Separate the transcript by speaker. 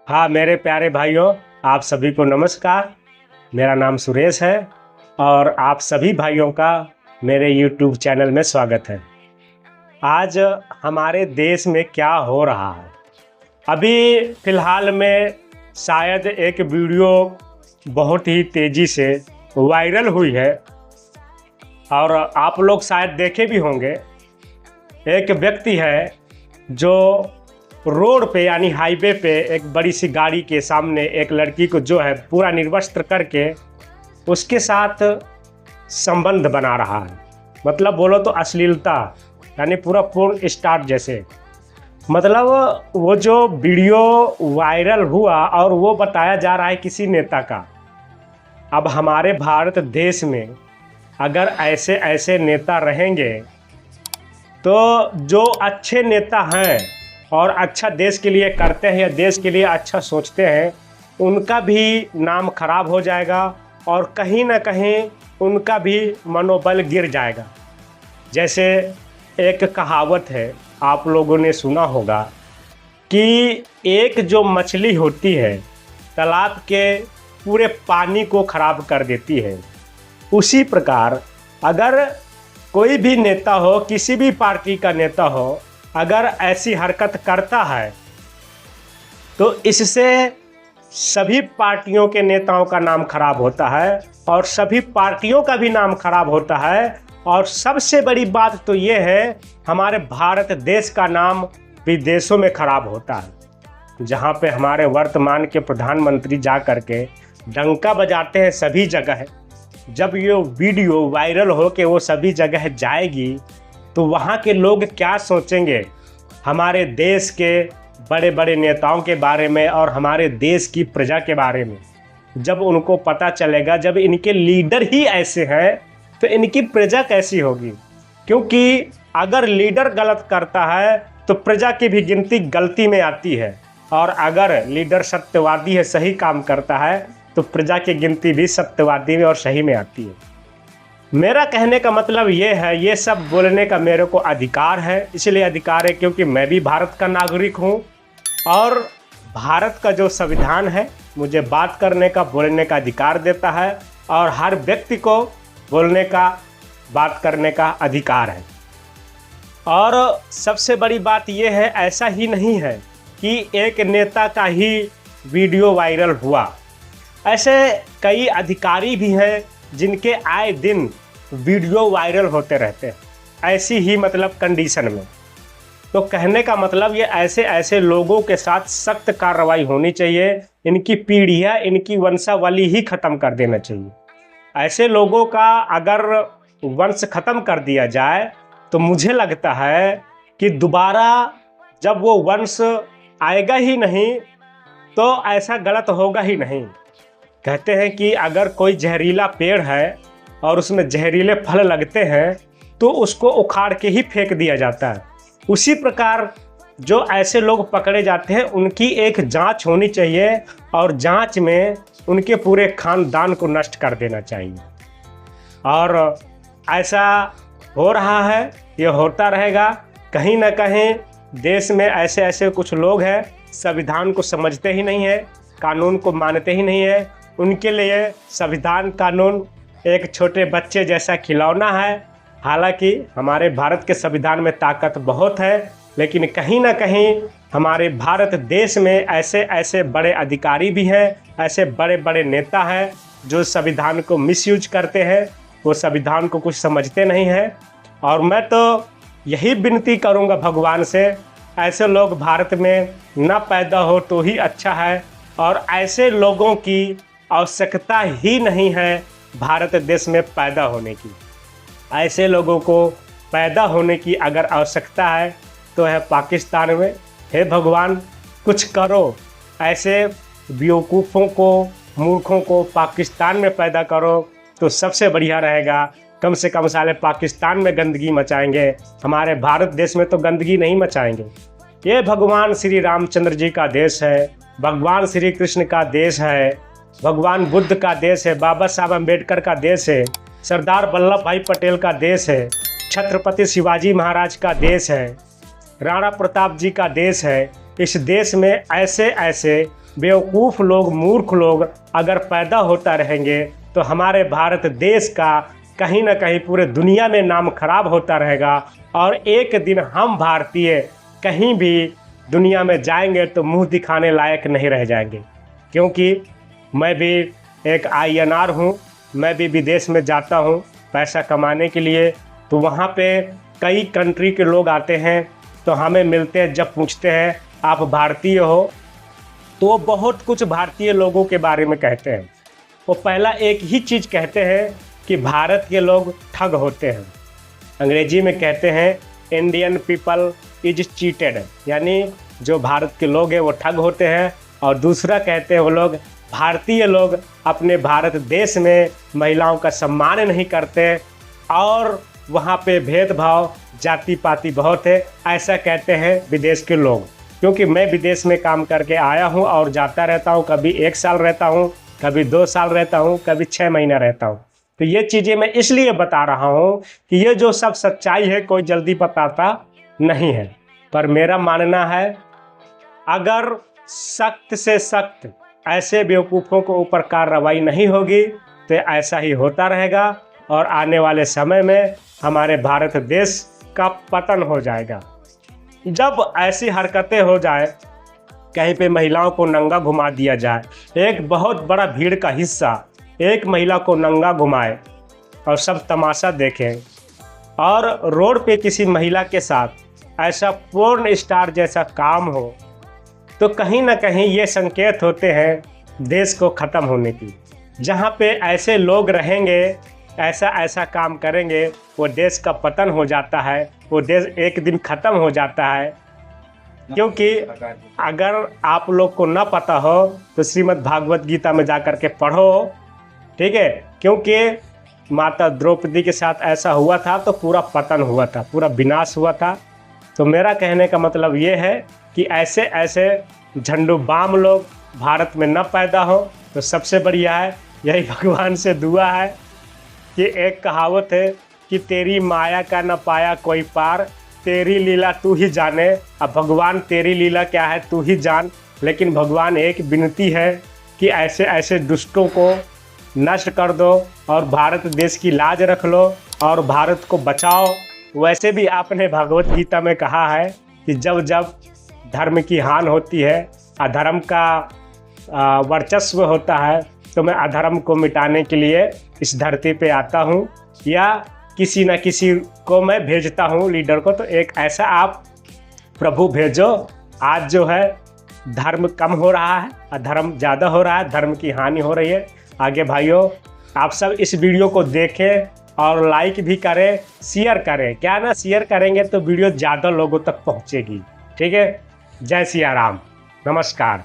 Speaker 1: हाँ मेरे प्यारे भाइयों, आप सभी को नमस्कार। मेरा नाम सुरेश है और आप सभी भाइयों का मेरे YouTube चैनल में स्वागत है। आज हमारे देश में क्या हो रहा है, अभी फ़िलहाल में शायद एक वीडियो बहुत ही तेज़ी से वायरल हुई है और आप लोग शायद देखे भी होंगे। एक व्यक्ति है जो रोड पे यानी हाईवे पे एक बड़ी सी गाड़ी के सामने एक लड़की को जो है पूरा निर्वस्त्र करके उसके साथ संबंध बना रहा है। मतलब बोलो तो अश्लीलता, यानी पूरा पूर्ण स्टार जैसे। मतलब वो जो वीडियो वायरल हुआ और वो बताया जा रहा है किसी नेता का। अब हमारे भारत देश में अगर ऐसे ऐसे नेता रहेंगे तो जो अच्छे नेता हैं और अच्छा देश के लिए करते हैं या देश के लिए अच्छा सोचते हैं, उनका भी नाम खराब हो जाएगा और कहीं ना कहीं उनका भी मनोबल गिर जाएगा। जैसे एक कहावत है, आप लोगों ने सुना होगा कि एक जो मछली होती है तालाब के पूरे पानी को खराब कर देती है। उसी प्रकार अगर कोई भी नेता हो, किसी भी पार्टी का नेता हो, अगर ऐसी हरकत करता है तो इससे सभी पार्टियों के नेताओं का नाम खराब होता है और सभी पार्टियों का भी नाम खराब होता है। और सबसे बड़ी बात तो ये है, हमारे भारत देश का नाम विदेशों में खराब होता है, जहाँ पे हमारे वर्तमान के प्रधानमंत्री जा कर के डंका बजाते हैं सभी जगह। जब ये वीडियो वायरल हो के वो सभी जगह जाएगी तो वहाँ के लोग क्या सोचेंगे हमारे देश के बड़े बड़े नेताओं के बारे में और हमारे देश की प्रजा के बारे में। जब उनको पता चलेगा, जब इनके लीडर ही ऐसे हैं तो इनकी प्रजा कैसी होगी। क्योंकि अगर लीडर गलत करता है तो प्रजा की भी गिनती गलती में आती है, और अगर लीडर सत्यवादी है, सही काम करता है, तो प्रजा की गिनती भी सत्यवादी में और सही में आती है। मेरा कहने का मतलब ये है, ये सब बोलने का मेरे को अधिकार है। इसलिए अधिकार है क्योंकि मैं भी भारत का नागरिक हूँ और भारत का जो संविधान है मुझे बात करने का, बोलने का अधिकार देता है और हर व्यक्ति को बोलने का, बात करने का अधिकार है। और सबसे बड़ी बात ये है, ऐसा ही नहीं है कि एक नेता का ही वीडियो वायरल हुआ। ऐसे कई अधिकारी भी हैं जिनके आए दिन वीडियो वायरल होते रहते हैं, ऐसी ही मतलब कंडीशन में। तो कहने का मतलब ये ऐसे ऐसे लोगों के साथ सख्त कार्रवाई होनी चाहिए। इनकी पीढ़ियाँ, इनकी वंशावली ही ख़त्म कर देना चाहिए। ऐसे लोगों का अगर वंश ख़त्म कर दिया जाए तो मुझे लगता है कि दोबारा जब वो वंश आएगा ही नहीं तो ऐसा गलत होगा ही नहीं। कहते हैं कि अगर कोई जहरीला पेड़ है और उसमें जहरीले फल लगते हैं तो उसको उखाड़ के ही फेंक दिया जाता है। उसी प्रकार जो ऐसे लोग पकड़े जाते हैं उनकी एक जांच होनी चाहिए और जांच में उनके पूरे खानदान को नष्ट कर देना चाहिए। और ऐसा हो रहा है, ये होता रहेगा। कहीं ना कहीं देश में ऐसे ऐसे कुछ लोग हैं, संविधान को समझते ही नहीं है, कानून को मानते ही नहीं है। उनके लिए संविधान कानून एक छोटे बच्चे जैसा खिलौना है। हालांकि हमारे भारत के संविधान में ताकत बहुत है, लेकिन कहीं ना कहीं हमारे भारत देश में ऐसे ऐसे बड़े अधिकारी भी हैं, ऐसे बड़े बड़े नेता हैं जो संविधान को मिसयूज करते हैं, वो संविधान को कुछ समझते नहीं हैं। और मैं तो यही विनती करूंगा भगवान से, ऐसे लोग भारत में ना पैदा हो तो ही अच्छा है। और ऐसे लोगों की आवश्यकता ही नहीं है भारत देश में पैदा होने की। ऐसे लोगों को पैदा होने की अगर आवश्यकता है तो है पाकिस्तान में। हे भगवान, कुछ करो, ऐसे बेवकूफ़ों को, मूर्खों को पाकिस्तान में पैदा करो तो सबसे बढ़िया रहेगा। कम से कम साले पाकिस्तान में गंदगी मचाएंगे, हमारे भारत देश में तो गंदगी नहीं मचाएंगे। ये भगवान श्री रामचंद्र जी का देश है, भगवान श्री कृष्ण का देश है, भगवान बुद्ध का देश है, बाबा साहब अम्बेडकर का देश है, सरदार वल्लभ भाई पटेल का देश है, छत्रपति शिवाजी महाराज का देश है, राणा प्रताप जी का देश है। इस देश में ऐसे ऐसे बेवकूफ़ लोग, मूर्ख लोग अगर पैदा होता रहेंगे तो हमारे भारत देश का कहीं ना कहीं पूरे दुनिया में नाम खराब होता रहेगा। और एक दिन हम भारतीय कहीं भी दुनिया में जाएंगे तो मुंह दिखाने लायक नहीं रह जाएंगे। क्योंकि मैं भी एक INR हूँ, मैं भी विदेश में जाता हूँ पैसा कमाने के लिए। तो वहाँ पे कई कंट्री के लोग आते हैं तो हमें मिलते हैं, जब पूछते हैं आप भारतीय हो तो बहुत कुछ भारतीय लोगों के बारे में कहते हैं। वो पहला एक ही चीज़ कहते हैं कि भारत के लोग ठग होते हैं। अंग्रेजी में कहते हैं इंडियन पीपल इज चीटेड, यानी जो भारत के लोग हैं वो ठग होते हैं। और दूसरा कहते हैं वो लोग भारतीय लोग अपने भारत देश में महिलाओं का सम्मान नहीं करते और वहाँ पे भेदभाव जाति पाति बहुत है, ऐसा कहते हैं विदेश के लोग। क्योंकि मैं विदेश में काम करके आया हूँ और जाता रहता हूँ, कभी 1 साल रहता हूँ, कभी 2 साल रहता हूँ, कभी 6 महीना रहता हूँ। तो ये चीज़ें मैं इसलिए बता रहा हूँ कि ये जो सब सच्चाई है कोई जल्दी बताता नहीं है। पर मेरा मानना है अगर सख्त से सख्त ऐसे बेवकूफ़ों के ऊपर कार्रवाई नहीं होगी तो ऐसा ही होता रहेगा और आने वाले समय में हमारे भारत देश का पतन हो जाएगा। जब ऐसी हरकतें हो जाए, कहीं पे महिलाओं को नंगा घुमा दिया जाए, एक बहुत बड़ा भीड़ का हिस्सा एक महिला को नंगा घुमाए और सब तमाशा देखें और रोड पे किसी महिला के साथ ऐसा पोर्न स्टार जैसा काम हो, तो कहीं ना कहीं ये संकेत होते हैं देश को ख़त्म होने की। जहाँ पे ऐसे लोग रहेंगे, ऐसा ऐसा काम करेंगे, वो देश का पतन हो जाता है, वो देश एक दिन ख़त्म हो जाता है। क्योंकि अगर आप लोग को ना पता हो तो श्रीमद् भागवत गीता में जा कर के पढ़ो, ठीक है। क्योंकि माता द्रौपदी के साथ ऐसा हुआ था तो पूरा पतन हुआ था, पूरा विनाश हुआ था। तो मेरा कहने का मतलब ये है कि ऐसे ऐसे झंडू बाम लोग भारत में न पैदा हो तो सबसे बढ़िया है। यही भगवान से दुआ है कि एक कहावत है कि तेरी माया का न पाया कोई पार, तेरी लीला तू ही जाने। अब भगवान तेरी लीला क्या है तू ही जान, लेकिन भगवान एक विनती है कि ऐसे ऐसे दुष्टों को नष्ट कर दो और भारत देश की लाज रख लो और भारत को बचाओ। वैसे भी आपने भगवत गीता में कहा है कि जब जब धर्म की हानि होती है, अधर्म का वर्चस्व होता है, तो मैं अधर्म को मिटाने के लिए इस धरती पे आता हूँ या किसी न किसी को मैं भेजता हूँ, लीडर को। तो एक ऐसा आप प्रभु भेजो। आज जो है धर्म कम हो रहा है, अधर्म ज़्यादा हो रहा है, धर्म की हानि हो रही है। आगे भाइयों, आप सब इस वीडियो को देखें और लाइक भी करें, शेयर करें। क्या ना, शेयर करेंगे तो वीडियो ज़्यादा लोगों तक पहुँचेगी। ठीक है। जय सिया राम, नमस्कार।